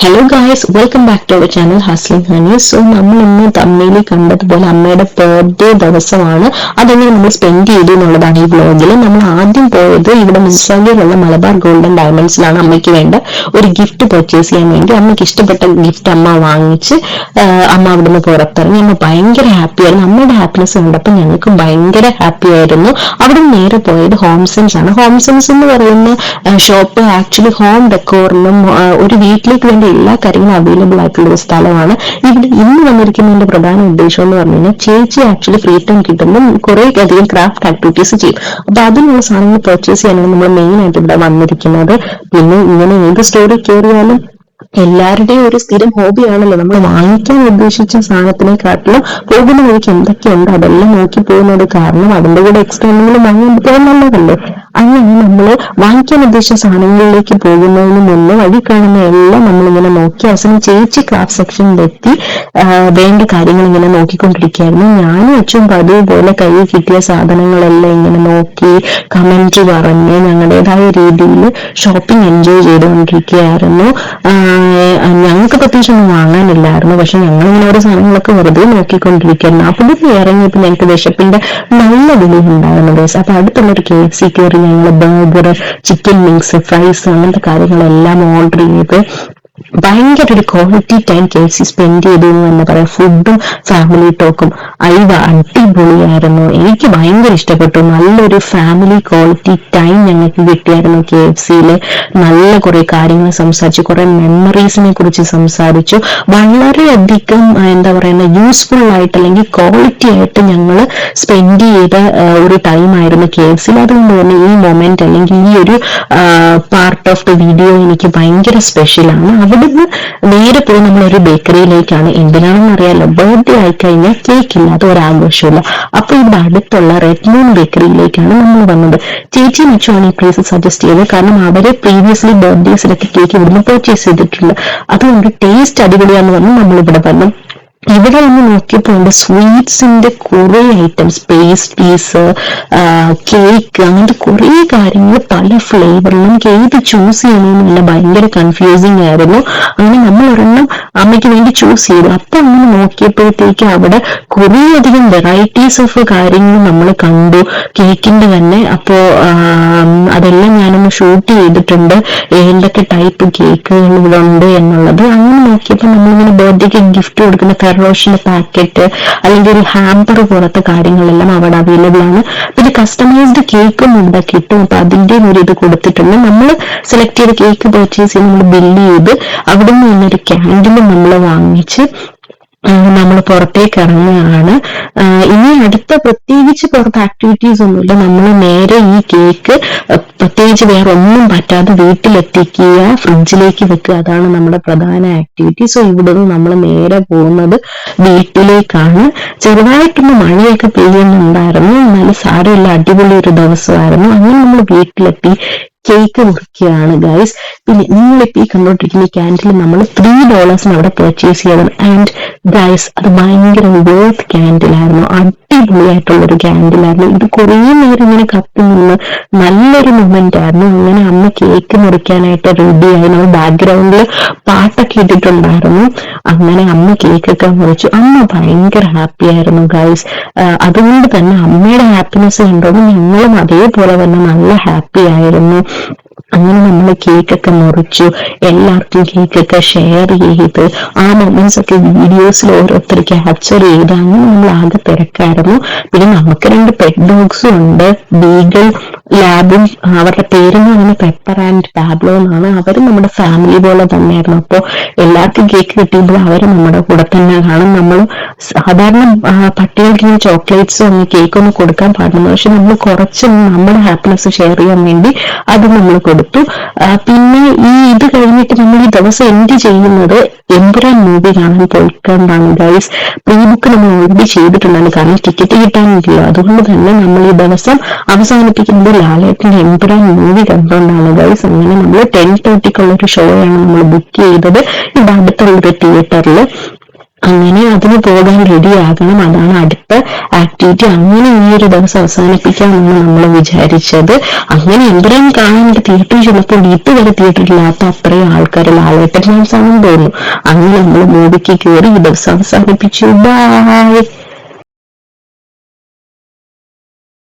Hello guys, welcome back to our channel hustling honey. So നമ്മൾ ഇന്ന് തമ്മിൽ കണ്ടതുപോലെ അമ്മയുടെ ബർത്ത്ഡേ ദിവസമാണ്. അതെങ്ങനെ നമ്മൾ സ്പെൻഡ് ചെയ്തു എന്നുള്ളതാണ് ഈ വ്ലോഗിൽ. നമ്മൾ ആദ്യം പോയത് ഇവിടെ മിൻസാഗിലുള്ള മലബാർ ഗോൾഡൻ ഡയമണ്ട്സിലാണ് അമ്മയ്ക്ക് വേണ്ട ഒരു ഗിഫ്റ്റ് പർച്ചേസ് ചെയ്യാൻ വേണ്ടി. അമ്മയ്ക്ക് ഇഷ്ടപ്പെട്ട ഗിഫ്റ്റ് അമ്മ വാങ്ങിച്ച് അമ്മ അവിടുന്ന് പുറത്തിറങ്ങി. അമ്മ ഭയങ്കര ഹാപ്പി ആയിരുന്നു. അമ്മയുടെ ഹാപ്പിനെസ് കണ്ടപ്പോൾ ഞങ്ങൾക്ക് ഭയങ്കര ഹാപ്പി ആയിരുന്നു. അവിടെ നേരെ പോയത് ഹോംസെൻസ് ആണ്. ഹോംസെൻസ് എന്ന് പറയുന്ന ഷോപ്പ് ആക്ച്വലി ഹോം ഡെക്കോറിനും ഒരു വീട്ടിലേക്ക് വേണ്ട എല്ലാ കാര്യങ്ങളും അവൈലബിൾ ആയിട്ടുള്ള ഒരു സ്ഥലമാണ്. ഇവിടെ ഇന്ന് വന്നിരിക്കുന്നതിന്റെ പ്രധാന ഉദ്ദേശം എന്ന് പറഞ്ഞു കഴിഞ്ഞാൽ ചേച്ചി ആക്ച്വലി ഫ്രീ ടൈം കിട്ടുമ്പോൾ കുറെ അധികം ക്രാഫ്റ്റ് ആക്ടിവിറ്റീസ് ചെയ്യും. അപ്പൊ അതിനുള്ള സാധനങ്ങൾ പർച്ചേസ് ചെയ്യാനാണ് നമ്മൾ മെയിൻ ആയിട്ട് ഇവിടെ വന്നിരിക്കുന്നത്. പിന്നെ ഇങ്ങനെ ഏത് സ്റ്റോറിൽ കയറിയാലും എല്ലാവരുടെയും ഒരു സ്ഥിരം ഹോബിയാണല്ലോ നമ്മൾ വാങ്ങിക്കാൻ ഉദ്ദേശിച്ച സാധനത്തിനെക്കാട്ടിലും പോകുന്ന വഴിക്ക് എന്തൊക്കെയുണ്ട് അതെല്ലാം നോക്കി പോകുന്നത്. കാരണം അതിന്റെ കൂടെ എക്സ്ട്രാ എന്തെങ്കിലും വാങ്ങാൻ പറ്റുക നല്ലതല്ലേ. അങ്ങനെ നമ്മൾ വാങ്ങിക്കാൻ ഉദ്ദേശിച്ച സാധനങ്ങളിലേക്ക് പോകുന്നതിന് മുന്നേ വഴി കാണുന്ന എല്ലാം നമ്മളിങ്ങനെ നോക്കി അവസാനം ചേച്ചി ക്രാഫ്റ്റ് സെക്ഷനിലെത്തി വേണ്ട കാര്യങ്ങൾ ഇങ്ങനെ നോക്കിക്കൊണ്ടിരിക്കുകയായിരുന്നു. ഞാനും അച്ഛൻ പതിവുപോലെ കയ്യിൽ കിട്ടിയ സാധനങ്ങളെല്ലാം ഇങ്ങനെ നോക്കി കമന്റ് പറഞ്ഞ് ഞങ്ങളുടേതായ രീതിയിൽ ഷോപ്പിംഗ് എൻജോയ് ചെയ്തുകൊണ്ടിരിക്കുകയായിരുന്നു. ഞങ്ങൾക്ക് പ്രത്യേകിച്ച് ഒന്നും വാങ്ങാനില്ലായിരുന്നു. പക്ഷെ ഞങ്ങൾ ഇങ്ങനെ ഓരോ സാധനങ്ങളൊക്കെ വെറുതെ നോക്കിക്കൊണ്ടിരിക്കുന്നു. അവിടെ ഇറങ്ങിയപ്പോൾ ഞങ്ങൾക്ക് വിശപ്പിന്റെ നല്ല വിളി ഉണ്ടായിരുന്നു ഗൈസ്. അപ്പൊ അടുത്തുള്ളൊരു KFC കയറി ഞങ്ങൾ ബർഗർ, ചിക്കൻ വിങ്സ്, ഫ്രൈസ് അങ്ങനത്തെ കാര്യങ്ങളെല്ലാം ഓർഡർ ചെയ്ത് ഭയങ്കര ഒരു ക്വാളിറ്റി ടൈം KFC സ്പെൻഡ് ചെയ്തു എന്ന് തന്നെ പറയാം. ഫുഡും ഫാമിലി ടോക്കും അടിപൊളിയായിരുന്നു. എനിക്ക് ഭയങ്കര ഇഷ്ടപ്പെട്ടു. നല്ലൊരു ഫാമിലി ക്വാളിറ്റി ടൈം ഞങ്ങൾക്ക് കിട്ടിയായിരുന്നു KFCയില്. നല്ല കുറെ കാര്യങ്ങൾ സംസാരിച്ചു, കുറെ മെമ്മറീസിനെ കുറിച്ച് സംസാരിച്ചു. വളരെയധികം എന്താ പറയുന്ന യൂസ്ഫുൾ ആയിട്ട് അല്ലെങ്കിൽ ക്വാളിറ്റി ആയിട്ട് ഞങ്ങൾ സ്പെൻഡ് ചെയ്ത ഒരു ടൈം ആയിരുന്നു KFCയിൽ. അതുകൊണ്ട് തന്നെ ഈ മൊമെന്റ് അല്ലെങ്കിൽ ഈ ഒരു പാർട്ട് ഓഫ് ദ വീഡിയോ എനിക്ക് ഭയങ്കര സ്പെഷ്യലാണ്. അവിടുന്ന് നേരെ പോയി നമ്മളൊരു ബേക്കറിയിലേക്കാണ്. എന്തിനാണെന്ന് അറിയാലോ, ബർത്ത്ഡേ ആയിക്കഴിഞ്ഞാൽ കേക്ക് ഇല്ലാതെ ഒരാഘോഷമില്ല. അപ്പൊ ഇവിടെ അടുത്തുള്ള റെഡ് മൂൺ ബേക്കറിയിലേക്കാണ് നമ്മൾ വന്നത്. ചേച്ചി മെച്ചുവാണ് ഈ പ്ലേസ് സജസ്റ്റ് ചെയ്തത്. കാരണം അവരെ പ്രീവിയസ്ലി ബർത്ത്ഡേസിലൊക്കെ കേക്ക് ഇവിടുന്ന് പർച്ചേസ് ചെയ്തിട്ടുണ്ട്. അതുകൊണ്ട് ടേസ്റ്റ് അടിപൊളിയാന്ന് പറഞ്ഞ് നമ്മളിവിടെ വന്നു. ഇവിടെ ഒന്ന് നോക്കിയപ്പോൾ ഉണ്ട് സ്വീറ്റ്സിന്റെ കുറെ ഐറ്റംസ്, പേസ്ട്രീസ്, കേക്ക്, അങ്ങനത്തെ കുറെ കാര്യങ്ങൾ പല ഫ്ലേവറിലും. നമുക്ക് ഏത് ചൂസ് ചെയ്യണമെന്നില്ല, ഭയങ്കര കൺഫ്യൂസിങ് ആയിരുന്നു. അങ്ങനെ നമ്മൾ ഒരെണ്ണം അമ്മയ്ക്ക് വേണ്ടി ചൂസ് ചെയ്തു. അപ്പൊ അങ്ങനെ നോക്കിയപ്പോഴത്തേക്ക് അവിടെ കുറെ അധികം വെറൈറ്റീസ് ഓഫ് കാര്യങ്ങൾ നമ്മൾ കണ്ടു കേക്കിന്റെ തന്നെ. അപ്പോ അതെല്ലാം ഞാനൊന്ന് ഷൂട്ട് ചെയ്തിട്ടുണ്ട്, ഏതൊക്കെ ടൈപ്പ് കേക്കുകൾ ഇവിടെ ഉണ്ട് എന്നുള്ളത്. അങ്ങനെ നോക്കിയപ്പോൾ നമ്മളിങ്ങനെ ബർത്ത്ഡേക്ക് ഗിഫ്റ്റ് കൊടുക്കുന്ന ഫെറോഷിന്റെ പാക്കറ്റ് അല്ലെങ്കിൽ ഒരു ഹാമ്പർ പോലത്തെ കാര്യങ്ങളെല്ലാം അവിടെ അവൈലബിൾ ആണ്. പിന്നെ കസ്റ്റമൈസ്ഡ് കേക്കും ഇവിടെ കിട്ടും. അപ്പൊ അതിന്റെ ഒരു ഇത് കൊടുത്തിട്ടുണ്ട്. നമ്മൾ സെലക്ട് ചെയ്ത കേക്ക് പർച്ചേസ് ചെയ്ത് നമ്മൾ ബില്ല് ചെയ്ത് അവിടെ നിന്ന് ഒരു ക്യാൻഡിൽ നമ്മൾ വാങ്ങിച്ച് നമ്മൾ പുറത്തേക്ക് ഇറങ്ങുകയാണ്. ഇനി അടുത്ത പ്രത്യേകിച്ച് പുറത്ത് ആക്ടിവിറ്റീസ് ഒന്നുമില്ല. നമ്മൾ നേരെ ഈ കേക്ക് പ്രത്യേകിച്ച് വേറെ ഒന്നും പറ്റാതെ വീട്ടിലെത്തിക്കുക, ഫ്രിഡ്ജിലേക്ക് വെക്കുക, അതാണ് നമ്മുടെ പ്രധാന ആക്ടിവിറ്റി. സോ ഇവിടെ നിന്ന് നമ്മൾ നേരെ പോകുന്നത് വീട്ടിലേക്കാണ്. ചെറുതായിട്ടൊന്ന് മഴയൊക്കെ പെയ്യുന്നുണ്ടായിരുന്നു, എന്നാലും സാരമില്ല, അടിപൊളി ഒരു ദിവസമായിരുന്നു. അങ്ങനെ നമ്മൾ വീട്ടിലെത്തി കേക്ക് മുറിക്കുകയാണ് ഗൈസ്. പിന്നെ നിങ്ങളിപ്പോ ഈ കണ്ടോണ്ടിരിക്കുന്ന ഈ ക്യാൻഡിൽ നമ്മൾ $3 അവിടെ പർച്ചേസ് ചെയ്യണം. ആൻഡ് ഗൈസ്, അത് ഭയങ്കര വേർത്ത് ക്യാൻഡിലായിരുന്നു. അടിപൊളിയായിട്ടുള്ളൊരു ക്യാൻഡിലായിരുന്നു. ഇത് കുറേ നേരം ഇങ്ങനെ കത്തി നിന്ന് നല്ലൊരു മൊമെന്റ് ആയിരുന്നു. അങ്ങനെ അമ്മ കേക്ക് മുറിക്കാനായിട്ട് റെഡിയായി. നമ്മൾ ബാക്ക്ഗ്രൗണ്ടിൽ പാട്ടൊക്കെ ഇട്ടിട്ടുണ്ടായിരുന്നു. അങ്ങനെ അമ്മ കേക്കൊക്കെ മുറിച്ചു. അമ്മ ഭയങ്കര ഹാപ്പി ആയിരുന്നു ഗൈസ്. അതുകൊണ്ട് തന്നെ അമ്മയുടെ ഹാപ്പിനെസ് കണ്ടോണ്ട് ഞങ്ങളും അതേപോലെ തന്നെ നല്ല ഹാപ്പി ആയിരുന്നു. അങ്ങനെ നമ്മൾ കേക്കൊക്കെ മുറിച്ചു, എല്ലാവർക്കും കേക്കൊക്കെ ഷെയർ ചെയ്ത് ആ മൊമെന്റ്സ് ഒക്കെ വീഡിയോസിൽ ഓരോരുത്തർ ക്യാപ്ചർ ചെയ്ത് അങ്ങനെ നമ്മൾ ആകെ തിരക്കായിരുന്നു. പിന്നെ നമുക്ക് 2 പെറ്റ് ഡോഗ്സും ഉണ്ട്, ബീഗൽ ലാബും. അവരുടെ പേരെന്ന് പറയുന്നത് പെപ്പർ ആൻഡ് പാബ്ലോ എന്നാണ്. അവരും നമ്മുടെ ഫാമിലി പോലെ തന്നെയായിരുന്നു. അപ്പോൾ എല്ലാവർക്കും കേക്ക് കിട്ടിയപ്പോൾ അവർ നമ്മുടെ കൂടെ തന്നെ കാണും. നമ്മൾ സാധാരണ പട്ടികൾക്ക് ചോക്ലേറ്റ്സോ ഒന്നും കേക്കൊന്നും കൊടുക്കാൻ പാടില്ല, പക്ഷെ നമ്മൾ കുറച്ച് നമ്മുടെ ഹാപ്പിനെസ് ഷെയർ ചെയ്യാൻ വേണ്ടി അത് നമ്മൾ കൊടുത്തു. പിന്നെ ഇത് കഴിഞ്ഞിട്ട് നമ്മൾ ഈ ദിവസം എൻഡ് ചെയ്യുന്നത് എമ്പുരാൻ മൂവി കാണാൻ പോയിക്കൊണ്ടാണ് ഗൈസ്. പ്രീ ബുക്ക് നമ്മൾ ഓൾറെഡി ചെയ്തിട്ടുണ്ടായിരുന്നു, കാരണം ടിക്കറ്റ് കിട്ടാനില്ല. അതുകൊണ്ട് തന്നെ നമ്മൾ ഈ ദിവസം അവസാനിപ്പിക്കുന്നത് ലാലേട്ടന്റെ എമ്പുരാൻ മൂവി കണ്ടുകൊണ്ടാണ് ഗൈസ്. അങ്ങനെ നമ്മൾ 10:30 ഒരു ഷോ ആണ് നമ്മൾ ബുക്ക് ചെയ്തത് ഇവിടെ അടുത്തുള്ളൊരു തിയേറ്ററിൽ. അങ്ങനെ അതിന് പോകാൻ റെഡിയാകണം. അതാണ് അടുത്ത ആക്ടിവിറ്റി. അങ്ങനെ ഈ ഒരു ദിവസം അവസാനിപ്പിക്കാമെന്ന് നമ്മൾ വിചാരിച്ചത്. അങ്ങനെ എന്തരം കാണാൻ തിയേറ്ററിൽ ചെന്നപ്പോൾ ഇതുവരെ തിയേറ്ററില്ലാത്ത അത്രയും ആൾക്കാർ ലാലേട്ടൻ ഫാൻസ് ആണെന്ന് തോന്നുന്നു. അങ്ങനെ നമ്മൾ മൂവിക്ക് കയറി ഈ ദിവസം അവസാനിപ്പിച്ചു. ബൈ.